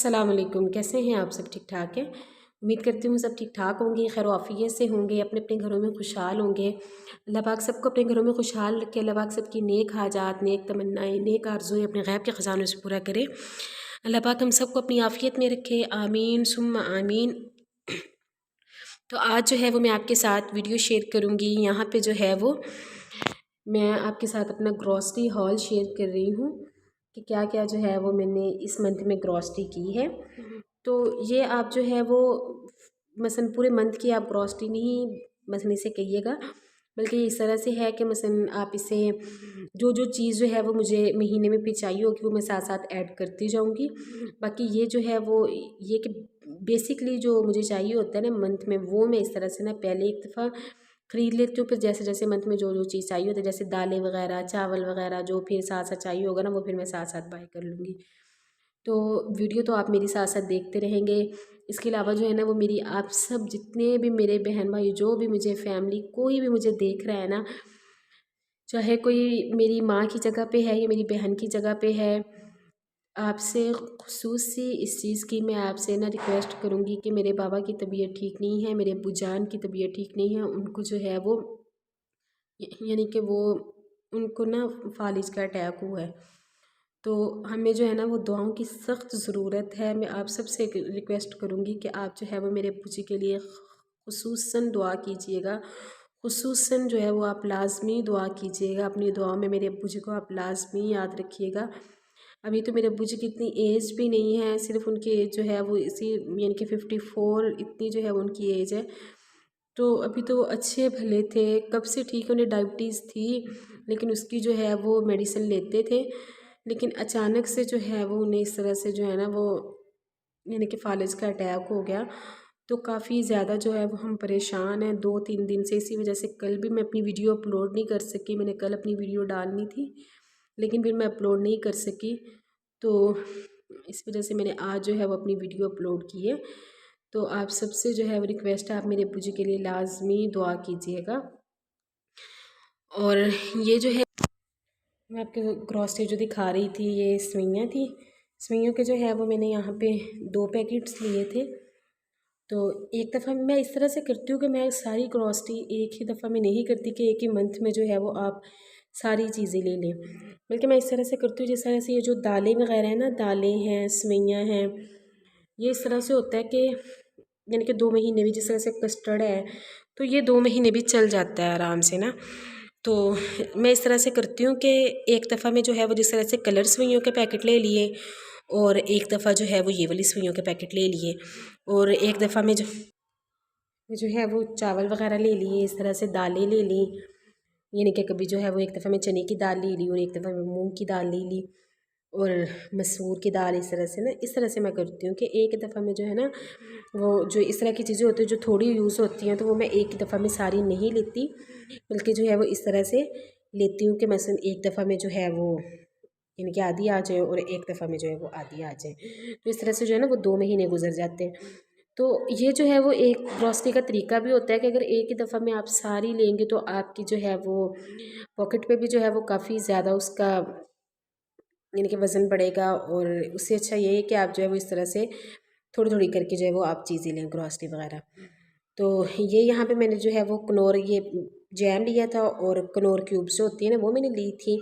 अस्सलाम वालेकुम। कैसे हैं आप? सब ठीक ठाक है? उम्मीद करती हूँ सब ठीक ठाक होंगे, खैर आफियत से होंगे, अपने अपने घरों में खुशहाल होंगे। अल्लाह पाक सबको अपने घरों में खुशहाल रखे। अल्लाह पाक सबकी नेक हाजात, नेक तमन्नाएं, नेक आरज़ुएं अपने गैब के ख़जानों से पूरा करे। अल्लाह पाक हम सबको अपनी आफियत में रखे, आमीन सुम्मा आमीन। तो आज जो है वो मैं आपके साथ वीडियो शेयर करूँगी। यहाँ पे जो है वो मैं आपके साथ अपना ग्रॉसरी हॉल शेयर कर रही हूँ कि क्या क्या जो है वो मैंने इस मंथ में ग्रॉसरी की है। तो ये आप जो है वो मसलन पूरे मंथ की आप ग्रॉसरी नहीं मसलन इसे कहिएगा, बल्कि इस तरह से है कि मसलन आप इसे जो जो चीज़ जो है वो मुझे महीने में भी चाहिए होगी वो मैं साथ साथ ऐड करती जाऊँगी। बाकी ये जो है वो ये कि बेसिकली जो मुझे चाहिए होता है ना मंथ में, वो मैं इस तरह से ना पहले एक दफ़ा ख़रीद लेती हूँ। फिर जैसे जैसे मंथ में जो जो चीज़ चाहिए होती है, जैसे दालें वगैरह, चावल वगैरह, जो फिर साथ साथ चाहिए होगा ना वो फिर मैं साथ साथ बाय कर लूँगी। तो वीडियो तो आप मेरी साथ साथ देखते रहेंगे। इसके अलावा जो है ना वो मेरी आप सब जितने भी मेरे बहन भाई, जो भी मुझे फैमिली, कोई भी मुझे देख रहा है ना, चाहे कोई मेरी माँ की जगह पे है या मेरी बहन की जगह पे है, आपसे ख़ुसूसी इस चीज़ की मैं आपसे ना रिक्वेस्ट करूँगी कि मेरे बाबा की तबीयत ठीक नहीं है, मेरे अब्बू जान की तबीयत ठीक नहीं है। उनको जो है वो यानी कि वो उनको ना फालिज का अटैक हुआ है। तो हमें जो है ना वो दुआओं की सख्त ज़रूरत है। मैं आप सबसे एक रिक्वेस्ट करूँगी कि आप जो है वो मेरे अब्बू जी के लिए ख़ुसूसन दुआ कीजिएगा। ख़ुसूसन जो है वो आप लाज़मी दुआ कीजिएगा। अपनी दुआओं में मेरे अब्बू जी को आप लाज़मी याद रखिएगा। अभी तो मेरे अब्बू जी की इतनी एज भी नहीं है, सिर्फ उनकी एज जो है वो इसी यानी कि 54 इतनी जो है उनकी एज है। तो अभी तो अच्छे भले थे, कब से ठीक है, उन्हें डायबिटीज़ थी लेकिन उसकी जो है वो मेडिसिन लेते थे। लेकिन अचानक से जो है वो उन्हें इस तरह से जो है ना वो यानी कि फालिज का अटैक हो गया। तो काफ़ी ज़्यादा जो है वो हम परेशान हैं 2-3 दिन से। इसी वजह से कल भी मैं अपनी वीडियो अपलोड नहीं कर सकी। मैंने कल अपनी वीडियो डालनी थी लेकिन फिर मैं अपलोड नहीं कर सकी। तो इस वजह से मैंने आज जो है वो अपनी वीडियो अपलोड की है। तो आप सबसे जो है वो रिक्वेस्ट है, आप मेरे अब्बू जी के लिए लाज़मी दुआ कीजिएगा। और ये जो है मैं आपको ग्रॉसरी जो दिखा रही थी, ये सेवइयाँ थी। सेवइयों के जो है वो मैंने यहाँ पे 2 पैकेट्स लिए थे। तो एक दफ़ा मैं इस तरह से करती हूँ कि मैं सारी ग्रॉसरी एक ही दफ़ा में नहीं करती कि एक ही मंथ में जो है वो आप सारी चीज़ें ले लें, बल्कि मैं इस तरह से करती हूँ जिस तरह से ये जो दालें वगैरह हैं ना, दालें हैं, सेवइयाँ हैं, ये इस तरह से होता है कि यानी कि 2 महीने भी, जिस तरह से कस्टर्ड है तो ये 2 महीने भी चल जाता है आराम से ना। तो मैं इस तरह से करती हूँ कि एक दफ़ा में जो है वो जिस तरह से कलर सेवइयों के पैकेट ले लिए और एक दफ़ा जो है वो ये वाली सेवइयों के पैकेट ले लिए और एक दफ़ा में जो है वो चावल वगैरह ले लिए, इस तरह से दालें ले ली। यानी कि कभी जो है वो एक दफ़ा में चने की दाल ले ली और एक दफ़ा में मूंग की दाल ले ली और मसूर की दाल। इस तरह से ना, इस तरह से मैं करती हूँ कि एक दफ़ा में जो है ना वो जो इस तरह की चीज़ें होती हैं जो थोड़ी यूज़ होती हैं तो वो मैं एक ही दफ़ा में सारी नहीं लेती, बल्कि जो है वो इस तरह से लेती हूँ कि मसलन एक दफ़ा में जो है वो यानी कि आधी आ जाए और एक दफ़ा में जो है वो आधी आ जाए। तो इस तरह से जो है ना वो 2 महीने गुजर जाते हैं। तो ये जो है वो एक ग्रॉसरी का तरीका भी होता है कि अगर एक ही दफ़ा में आप सारी लेंगे तो आपकी जो है वो पॉकेट पे भी जो है वो काफ़ी ज़्यादा उसका यानी कि वज़न बढ़ेगा। और उससे अच्छा ये है कि आप जो है वो इस तरह से थोड़ी थोड़ी करके जो है वो आप चीज़ें लें ग्रॉसरी वगैरह। तो ये यहाँ पे मैंने जो है वो कनौर ये जैम लिया था और कनौर क्यूब्स जो होती है ना वो मैंने ली थी।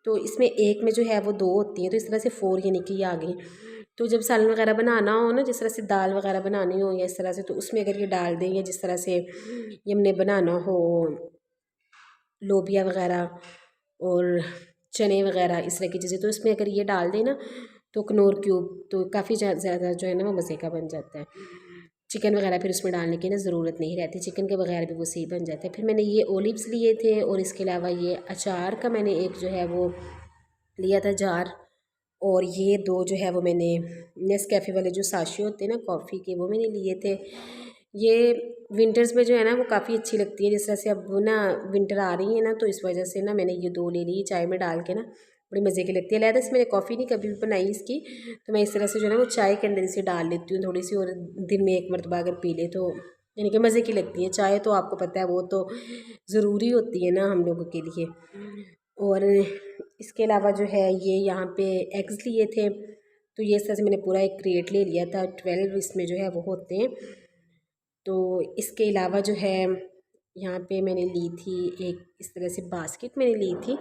तो इसमें एक में जो है वो 2 होती हैं, तो इस तरह से 4 यानी कि ये आ गई। तो जब सालन वगैरह बनाना हो ना, जिस तरह से दाल वगैरह बनानी हो या इस तरह से, तो उसमें अगर ये डाल दें या जिस तरह से ये हमने बनाना हो लोबिया वगैरह और चने वगैरह इस तरह की चीज़ें, तो इसमें अगर ये डाल दें ना तो कनौर क्यूब तो काफ़ी ज़्यादा जो है ना वो मज़े का बन जाता है। चिकन वगैरह फिर उसमें डालने की ना ज़रूरत नहीं रहती, चिकन के बगैर भी वो सही बन जाता है। फिर मैंने ये ओलिव्स लिए थे और इसके अलावा ये अचार का मैंने एक जो है वो लिया था जार। और ये 2 जो है वो मैंने नेस्कैफ़े वाले जो साशे होते हैं ना कॉफ़ी के, वो मैंने लिए थे। ये विंटर्स में जो है ना वो काफ़ी अच्छी लगती है। जिस तरह से अब ना विंटर आ रही है ना, तो इस वजह से ना मैंने ये 2 ले ली, चाय में डाल के ना बड़ी मज़े की लगती है। अलहदा से मैंने कॉफ़ी नहीं कभी भी बनाई इसकी, तो मैं इस तरह से जो है ना वो चाय के अंदर इसे डाल लेती हूँ थोड़ी सी, और दिन में 1 मरतबा अगर पी ले तो यानी कि मज़े की लगती है। चाय तो आपको पता है वो तो ज़रूरी होती है ना हम लोगों के लिए। और इसके अलावा जो है ये यहाँ पे एग्स लिए थे तो ये इस तरह से मैंने पूरा एक क्रेट ले लिया था, 12 इसमें जो है वो होते हैं। तो इसके अलावा जो है यहाँ पे मैंने ली थी एक इस तरह से बास्केट मैंने ली थी।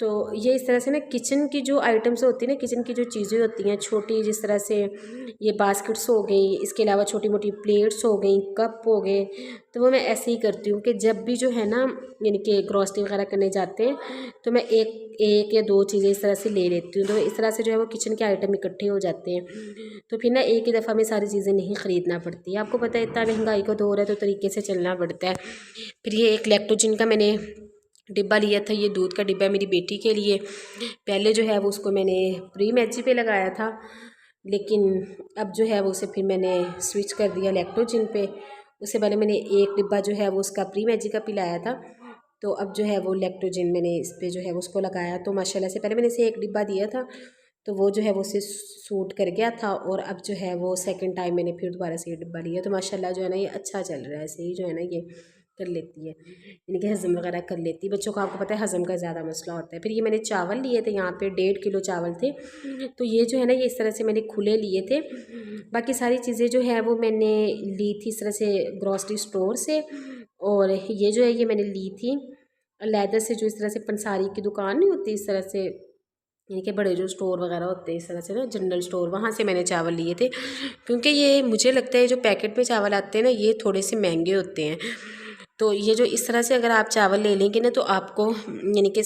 तो ये इस तरह से ना किचन की जो आइटम्स होती है ना, किचन की जो चीज़ें होती हैं छोटी, जिस तरह से ये बास्केट्स हो गई, इसके अलावा छोटी मोटी प्लेट्स हो गई, कप हो गए, तो वो मैं ऐसे ही करती हूँ कि जब भी जो है ना यानी कि ग्रॉसरी वगैरह करने जाते हैं तो मैं एक या दो चीज़ें इस तरह से ले लेती हूँ। तो इस तरह से जो है वो किचन के आइटम इकट्ठे हो जाते हैं, तो फिर ना एक ही दफ़ा में सारी चीज़ें नहीं ख़रीदना पड़ती है। आपको पता है इतना महंगाई का दौर है तो तरीके से चलना पड़ता है। फिर ये एक लैक्टोजन का मैंने डिब्बा लिया था, ये दूध का डिब्बा है मेरी बेटी के लिए। पहले जो है वो उसको मैंने प्री मैची पे लगाया था, लेकिन अब जो है वो उसे फिर मैंने स्विच कर दिया लैक्टोजन पे। उससे पहले मैंने एक डिब्बा जो है वो उसका प्री मैची का पिलाया था, तो अब जो है वो लैक्टोजन मैंने इस पर जो है वो उसको लगाया। तो माशाल्लाह से पहले मैंने इसे एक डिब्बा दिया था तो वो जो है वो उसे सूट कर गया था, और अब जो है वो सेकंड टाइम मैंने फिर दोबारा से ये डिब्बा लिया। तो माशाल्लाह जो है ना ये अच्छा चल रहा है, सही जो है ना ये कर लेती है, यानी कि हज़म वगैरह कर लेती है। बच्चों को आपको पता है हज़म का ज़्यादा मसला होता है। फिर ये मैंने चावल लिए थे, यहाँ पे 1.5 किलो चावल थे, तो ये जो है ना ये इस तरह से मैंने खुले लिए थे। बाकी सारी चीज़ें जो है वो मैंने ली थी इस तरह से ग्रॉसरी स्टोर से, और ये जो है ये मैंने ली थी अलहदा से, जो इस तरह से पंसारी की दुकान नहीं होती इस तरह से, यानी कि बड़े जो स्टोर वगैरह होते हैं इस तरह से ना, जनरल स्टोर, वहाँ से मैंने चावल लिए थे। क्योंकि ये मुझे लगता है जो पैकेट में चावल आते हैं ना ये थोड़े से महंगे होते हैं, तो ये जो इस तरह से अगर आप चावल ले लेंगे ना तो आपको यानी कि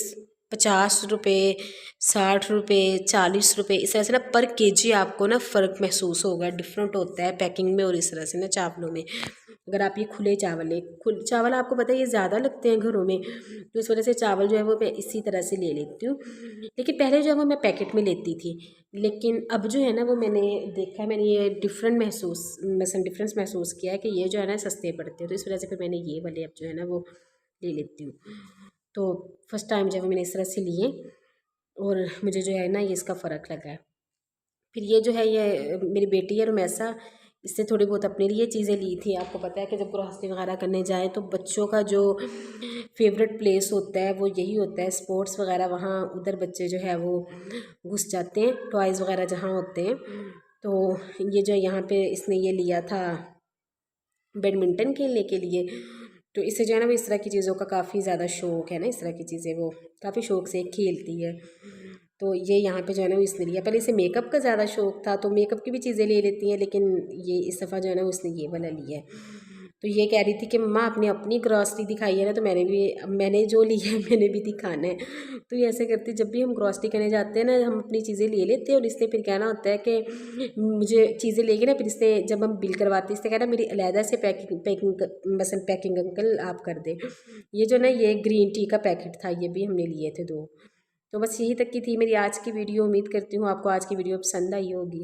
50 रुपये, 60 रुपये, 40 रुपये इस तरह से ना पर केजी आपको ना फ़र्क महसूस होगा, डिफरेंट होता है पैकिंग में और इस तरह से ना चावलों में। अगर आप ये खुले चावल लें, खुले चावल आपको पता है ये ज़्यादा लगते हैं घरों में, तो इस वजह से चावल जो है वो मैं इसी तरह से ले लेती हूँ। लेकिन पहले जो है वो मैं पैकेट में लेती थी, लेकिन अब जो है ना वो मैंने देखा है, मैंने ये डिफरेंस महसूस किया है कि ये जो है ना सस्ते पड़ते हैं, तो इस वजह से फिर मैंने ये वाले अब जो है ना वो ले लेती हूँ। तो फर्स्ट टाइम जब मैंने इस तरह से लिए और मुझे जो है ना ये इसका फ़र्क लगा है। फिर ये जो है ये मेरी बेटी है रुमैसा, इससे थोड़ी बहुत अपने लिए चीज़ें ली थी। आपको पता है कि जब ग्रॉसरी वगैरह करने जाएँ तो बच्चों का जो फेवरेट प्लेस होता है वो यही होता है, स्पोर्ट्स वगैरह, वहाँ उधर बच्चे जो है वो घुस जाते हैं, टॉयज़ वगैरह जहाँ होते हैं। तो ये जो यहाँ पे इसने ये लिया था बैडमिंटन खेलने के लिए, तो इससे जो है ना वो इस तरह की चीज़ों का काफ़ी ज़्यादा शौक़ है ना, इस तरह की चीज़ें वो काफ़ी शौक़ से खेलती है। तो ये यहाँ पे जो है ना वो इसने लिया। पहले इसे मेकअप का ज़्यादा शौक़ था तो मेकअप की भी चीज़ें ले लेती हैं, लेकिन ये इस दफ़ा जो है ना उसने ये वाला लिया है। तो ये कह रही थी कि मम्मा आपने अपनी ग्रॉसरी दिखाई है ना, तो मैंने जो लिया है मैंने भी दिखाना है। तो ये ऐसे करती, जब भी हम ग्रॉसरी करने जाते हैं ना हम अपनी चीज़ें ले लेते हैं, और इसने फिर कहना होता है कि मुझे चीज़ें लेगी ना, फिर इसने जब हम बिल करवाते इसने कहना मेरी अलहदा से पैकिंग अंकल आप कर दें। ये जो ना ये ग्रीन टी का पैकेट था, ये भी हमने लिए थे 2। तो बस यही तक की थी मेरी आज की वीडियो। उम्मीद करती हूँ आपको आज की वीडियो पसंद आई होगी।